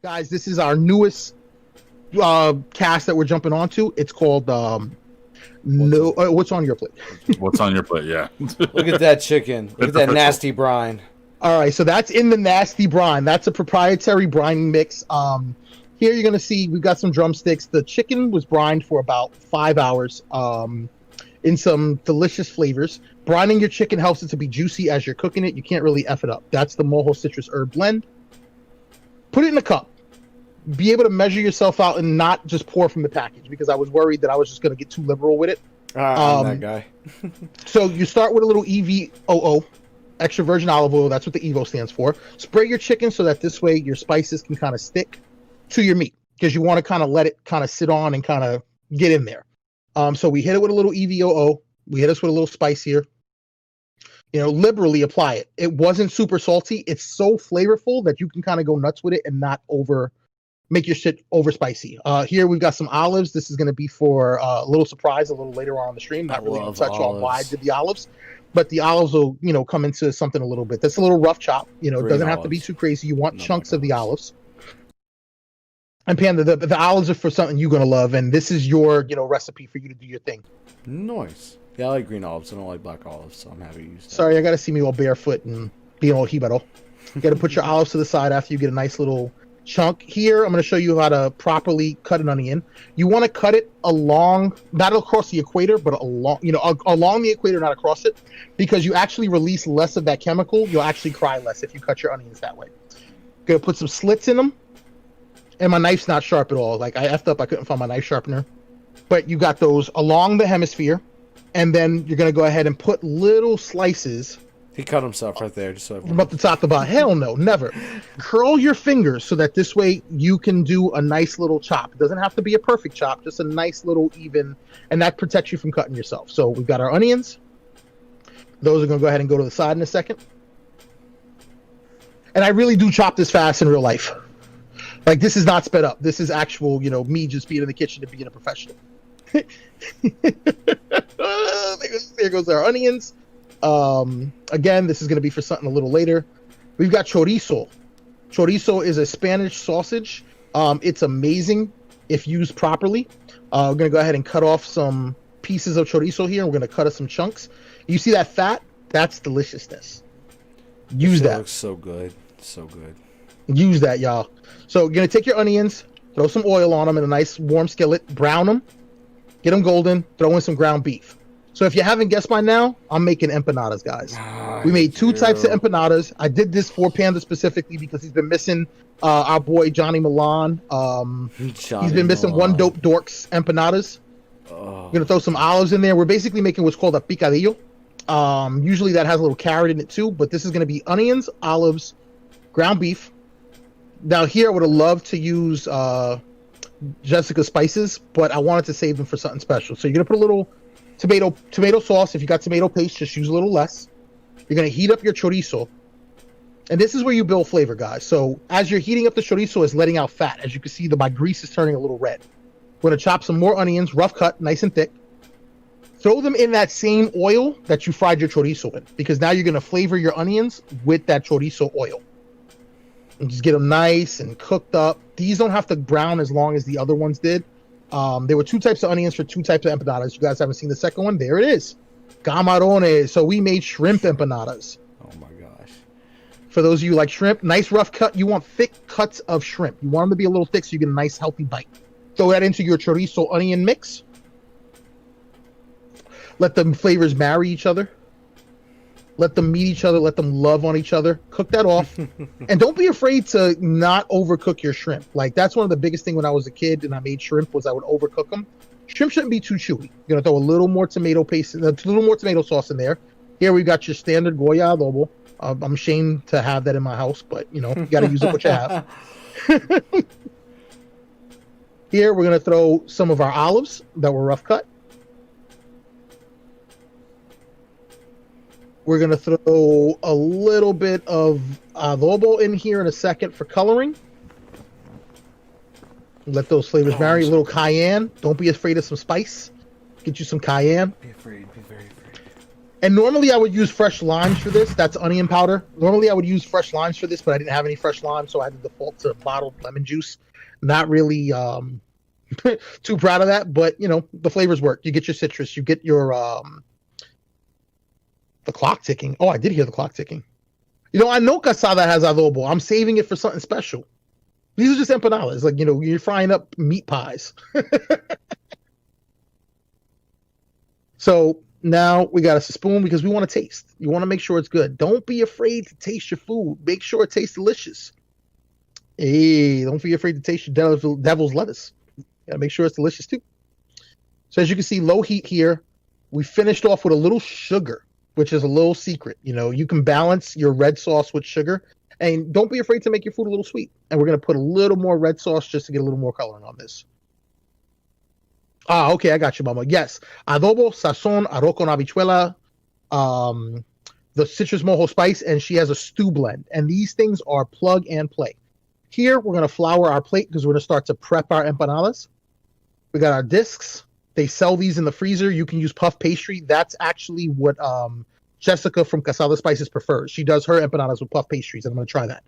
Guys, this is our newest cast that we're jumping onto. It's called What's on Your Plate? What's on your plate? Yeah. Look at that chicken. Look at that nasty brine. All right, so that's in the nasty brine. That's a proprietary brine mix. Here you're gonna see we've got some drumsticks. The chicken was brined for about 5 hours in some delicious flavors. Brining your chicken helps it to be juicy as you're cooking it. You can't really F it up. That's the Mojo Citrus Herb Blend. Put it in a cup. Be able to measure yourself out and not just pour from the package, because I was worried that I was just going to get too liberal with it. I'm that guy. So you start with a little EVOO, extra virgin olive oil. That's what the EVO stands for. Spray your chicken so that this way your spices can kind of stick to your meat, because you want to kind of let it kind of sit on and kind of get in there. So we hit it with a little EVOO. We hit us with a little spice here. Liberally apply it. It wasn't super salty. It's so flavorful that you can kind of go nuts with it and not make your shit over spicy. Here we've got some olives. This is going to be for a little surprise a little later on the stream. Not really going to touch on why I did the olives, but the olives will, come into something a little bit. That's a little rough chop. It doesn't have to be too crazy. You want chunks of the olives. And Panda, the olives are for something you're going to love, and this is your, recipe for you to do your thing. Nice. Yeah, I like green olives. I don't like black olives, so I'm happy to use that. Sorry, I got to see me all barefoot and being all hibaro. You got to put your olives to the side after you get a nice little chunk. Here, I'm going to show you how to properly cut an onion. You want to cut it along, not across the equator, but along the equator, not across it, because you actually release less of that chemical. You'll actually cry less if you cut your onions that way. Going to put some slits in them. And my knife's not sharp at all. Like, I effed up. I couldn't find my knife sharpener. But you got those along the hemisphere. And then you're going to go ahead and put little slices. He cut himself right there. Just so from up the top to bottom. Hell no, never. Curl your fingers so that this way you can do a nice little chop. It doesn't have to be a perfect chop. Just a nice little even. And that protects you from cutting yourself. So we've got our onions. Those are going to go ahead and go to the side in a second. And I really do chop this fast in real life. Like, this is not sped up. This is actual, me just being in the kitchen and being a professional. There goes our onions. Again, this is going to be for something a little later. We've got chorizo. Chorizo is a Spanish sausage. It's amazing if used properly. We're going to go ahead and cut off some pieces of chorizo here. We're going to cut us some chunks. You see that fat? That's deliciousness. Use that. Looks so good. So good. Use that, y'all. So you're going to take your onions, throw some oil on them in a nice warm skillet, brown them, get them golden, throw in some ground beef. So if you haven't guessed by now, I'm making empanadas, guys. We made two types of empanadas. I did this for Panda specifically because he's been missing our boy Johnny Milan. He's been missing One Dope Dorks empanadas. We're going to throw some olives in there. We're basically making what's called a picadillo. Usually that has a little carrot in it too, but this is going to be onions, olives, ground beef. Now here I would have loved to use Jessica spices, but I wanted to save them for something special. So you're going to put a little tomato sauce. If you got tomato paste, just use a little less. You're going to heat up your chorizo. And this is where you build flavor, guys. So as you're heating up the chorizo, it's letting out fat. As you can see, my grease is turning a little red. We're going to chop some more onions, rough cut, nice and thick. Throw them in that same oil that you fried your chorizo in, because now you're going to flavor your onions with that chorizo oil. And just get them nice and cooked up. These don't have to brown as long as the other ones did. There were two types of onions for two types of empanadas. You guys haven't seen the second one? There it is. Camarones. So we made shrimp empanadas. Oh my gosh. For those of you who like shrimp, nice rough cut. You want thick cuts of shrimp. You want them to be a little thick so you get a nice healthy bite. Throw that into your chorizo onion mix. Let them flavors marry each other. Let them meet each other. Let them love on each other. Cook that off. And don't be afraid to not overcook your shrimp. Like, that's one of the biggest things when I was a kid and I made shrimp was I would overcook them. Shrimp shouldn't be too chewy. You're going to throw a little more tomato paste, a little more tomato sauce in there. Here we've got your standard Goya adobo. I'm ashamed to have that in my house, but, you got to use it what you have. Here we're going to throw some of our olives that were rough cut. We're going to throw a little bit of adobo in here in a second for coloring. Let those flavors marry. A little cayenne. Don't be afraid of some spice. Get you some cayenne. Be afraid. Be very afraid. And normally I would use fresh limes for this. That's onion powder. Normally I would use fresh limes for this, but I didn't have any fresh limes, so I had to default to bottled lemon juice. Not really too proud of that, but you know, the flavors work. You get your citrus, you get your the clock ticking. Oh, I did hear the clock ticking. You know, I know Casada has adobo. I'm saving it for something special. These are just empanadas. Like, you know, you're frying up meat pies. So now we got us a spoon because we want to taste. You want to make sure it's good. Don't be afraid to taste your food. Make sure it tastes delicious. Hey, don't be afraid to taste your devil's lettuce. Gotta make sure it's delicious too. So as you can see, low heat here. We finished off with a little sugar, which is a little secret. You know, you can balance your red sauce with sugar. And don't be afraid to make your food a little sweet. And we're going to put a little more red sauce just to get a little more coloring on this. Ah, okay, I got you, Mama. Yes, adobo, sazon, arroz con habichuela, the citrus mojo spice, and she has a stew blend. And these things are plug and play. Here, we're going to flour our plate because we're going to start to prep our empanadas. We got our discs. They sell these in the freezer. You can use puff pastry. That's actually what Jessica from Casada Spices prefers. She does her empanadas with puff pastries, and I'm going to try that.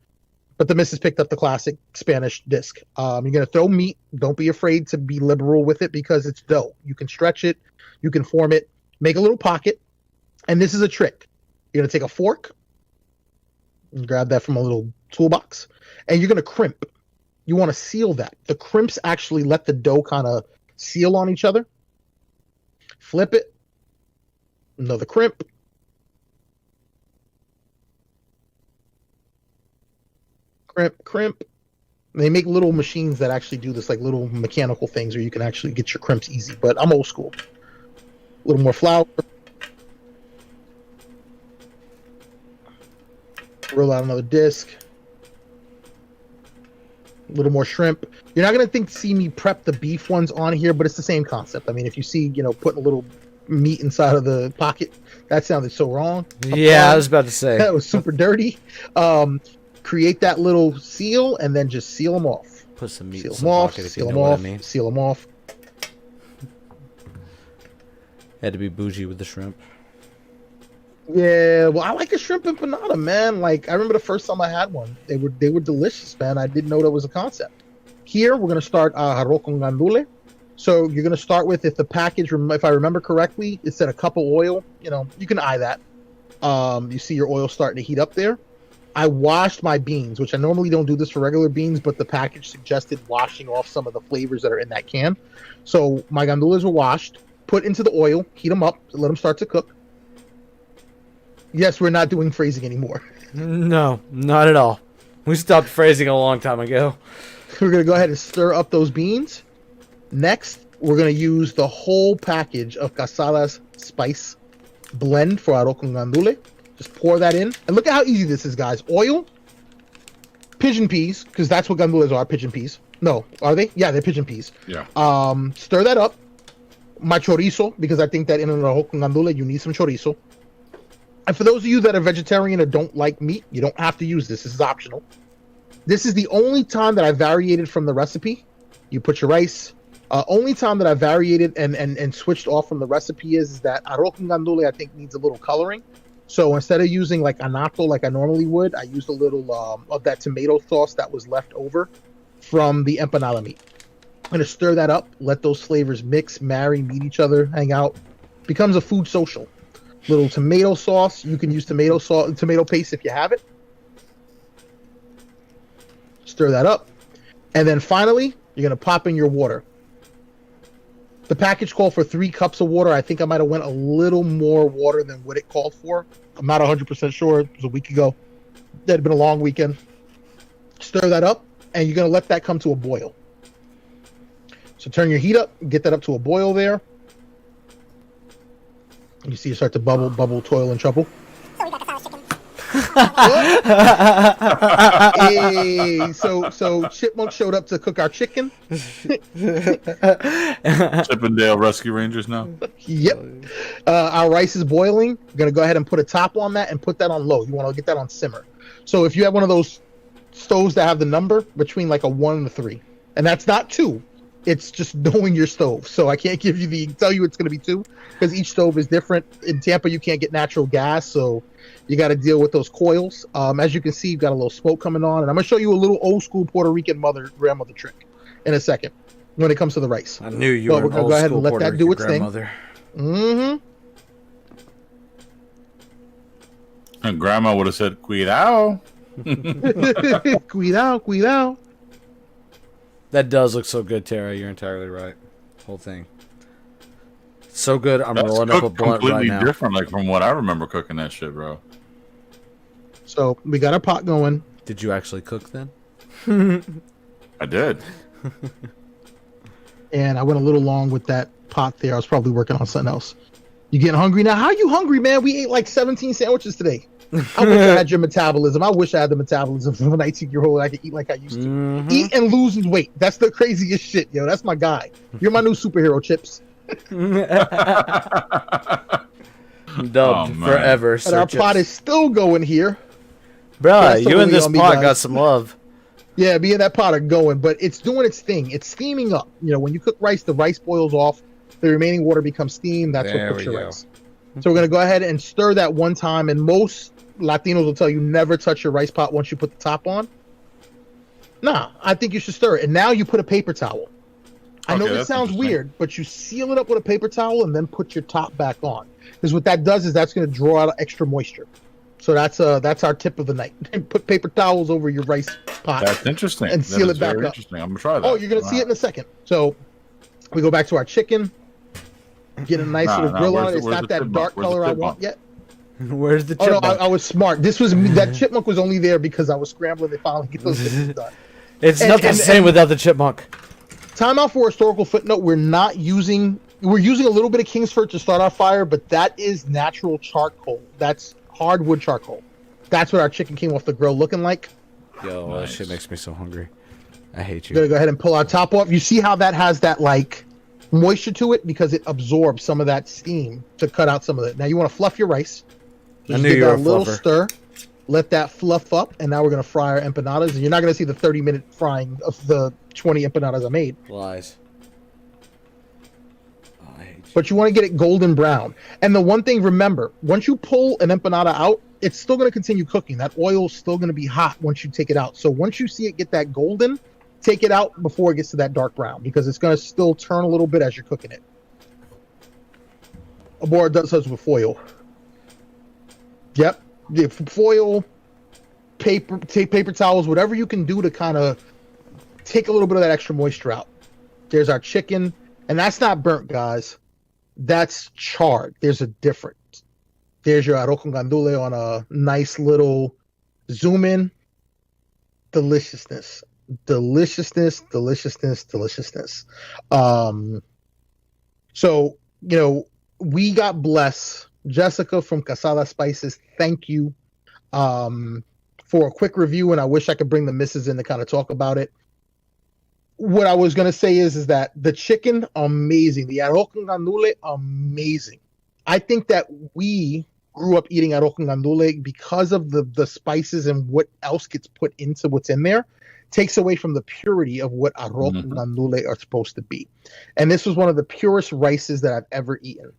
But the missus picked up the classic Spanish disc. You're going to throw meat. Don't be afraid to be liberal with it because it's dough. You can stretch it. You can form it. Make a little pocket. And this is a trick. You're going to take a fork and grab that from a little toolbox. And you're going to crimp. You want to seal that. The crimps actually let the dough kind of seal on each other. Flip it. Another crimp. Crimp. They make little machines that actually do this, like little mechanical things where you can actually get your crimps easy. But I'm old school. A little more flour. Roll out another disc. A little more shrimp. You're not going to see me prep the beef ones on here, but it's the same concept. I mean, if you see, you know, putting a little meat inside of the pocket, that sounded so wrong. Yeah, I was about to say. That was super dirty. Create that little seal and then just seal them off. Put some meat seal in them off, pocket, if seal you them know what off, I mean. seal them off. Had to be bougie with the shrimp. Yeah, well, I like a shrimp empanada, man. Like, I remember the first time I had one. They were delicious, man. I didn't know that was a concept. Here, we're going to start arroz con gandules. So you're going to start with, if the package, if I remember correctly, it said a cup of oil. You know, you can eye that. You see your oil starting to heat up there. I washed my beans, which I normally don't do this for regular beans, but the package suggested washing off some of the flavors that are in that can. So my gandules were washed, put into the oil, heat them up, let them start to cook. Yes, we're not doing phrasing anymore. No, not at all. We stopped phrasing a long time ago. We're going to go ahead and stir up those beans. Next, we're going to use the whole package of Casada's spice blend for arroz con gandules. Just pour that in. And look at how easy this is, guys. Oil, pigeon peas, because that's what gandules are, pigeon peas. No, are they? Yeah, they're pigeon peas. Yeah. Stir that up. My chorizo, because I think that in an arroz con gandules, you need some chorizo. And for those of you that are vegetarian or don't like meat, you don't have to use this. This is optional. This is the only time that I variated from the recipe. You put your rice. Only time that I variated and switched off from the recipe is that arroz con gandules, I think, needs a little coloring. So instead of using like anato like I normally would, I used a little of that tomato sauce that was left over from the empanada meat. I'm going to stir that up, let those flavors mix, marry, meet each other, hang out. Becomes a food social. Little tomato sauce. You can use tomato paste if you have it. Stir that up. And then finally, you're going to pop in your water. The package called for 3 cups of water. I think I might have went a little more water than what it called for. I'm not 100% sure. It was a week ago. It had been a long weekend. Stir that up, and you're going to let that come to a boil. So turn your heat up, get that up to a boil there. You see it start to bubble, toil, and trouble. Hey, so Chipmunk showed up to cook our chicken. Chippendale Rescue Rangers now. Yep. Our rice is boiling. We're gonna go ahead and put a top on that and put that on low. You want to get that on simmer. So if you have one of those stoves that have the number between like a 1 and a 3, and that's not 2, It's just knowing your stove. So I can't give you tell you it's going to be 2 because each stove is different. In Tampa, you can't get natural gas, so you got to deal with those coils. As you can see, you've got a little smoke coming on, and I'm going to show you a little old school Puerto Rican grandmother trick in a second when it comes to the rice. I knew you were we're an going to old go ahead school and let Puerto that Rican do its grandmother. thing. Mm-hmm. And Grandma would have said, "Cuidado." Cuidado. That does look so good, Tara. You're entirely right. Whole thing. So good, I'm That's rolling up a cooked blunt right completely now. different, like from what I remember cooking that shit, bro. So we got our pot going. Did you actually cook then? I did. And I went a little long with that pot there. I was probably working on something else. You getting hungry now? How are you hungry, man? We ate like 17 sandwiches today. I wish I had your metabolism. I wish I had the metabolism of a 19-year-old. I could eat like I used to. Mhm. Eat and lose weight. That's the craziest shit, yo. That's my guy. You're my new superhero, Chips. Dubbed man. forever. And our Sir pot Chips. is still going here. Bruh, That's the you and way this on me, pot guys. got some love. Yeah, me and that pot are going, but it's doing its thing. It's steaming up. You know, when you cook rice, the rice boils off. The remaining water becomes steam. That's There what cooks we your go. rice. So we're going to go ahead and stir that one time. And most Latinos will tell you never touch your rice pot once you put the top on. Nah, I think you should stir it. And now you put a paper towel. I know Okay, this that's sounds interesting. weird, but you seal it up with a paper towel and then put your top back on. Because what that does is that's going to draw out extra moisture. So that's our tip of the night. Put paper towels over your rice pot. That's interesting. And That seal is it back very up. Interesting. I'm gonna try that. Oh, you're going to see it in a second. So we go back to our chicken. Get a nice little grill on it. It's not that dark color I want yet. Where's the Oh no, chipmunk? I was smart. This was that chipmunk was only there because I was scrambling to finally get those things done. It's not the same without the chipmunk. Time out for a historical footnote. We're using a little bit of Kingsford to start our fire, but that is natural charcoal. That's hardwood charcoal. That's what our chicken came off the grill looking like. Yo, that Nice. shit makes me so hungry. I hate We're gonna you. go ahead and pull our top off. You see how that has that like moisture to it because it absorbs some of that steam to cut out some of it. Now you want to fluff your rice. I Just knew give you that were a a little fluffer. stir. Let that fluff up, and now we're gonna fry our empanadas. And you're not gonna see the 30-minute frying of the 20 empanadas I made. Lies. Oh, I hate you. But you want to get it golden brown. And the one thing, remember, once you pull an empanada out, it's still going to continue cooking. That oil's still going to be hot once you take it out. So once you see it get that golden, take it out before it gets to that dark brown because it's going to still turn a little bit as you're cooking it. Abora does this with foil. Yep. Yeah, foil, paper towels, whatever you can do to kind of take a little bit of that extra moisture out. There's our chicken. And that's not burnt, guys. That's charred. There's a difference. There's your arroz con gandule on a nice little zoom in. Deliciousness. Deliciousness. So, you know, we got blessed. Jessica from Casada Spices, thank you for a quick review. And I wish I could bring the missus in to kind of talk about it. What I was going to say is that the chicken, amazing. The arroz con gandule, amazing. I think that we grew up eating arroz con gandule because of the spices and what else gets put into what's in there. Takes away from the purity of what arroz con gandule are supposed to be. And this was one of the purest rices that I've ever eaten.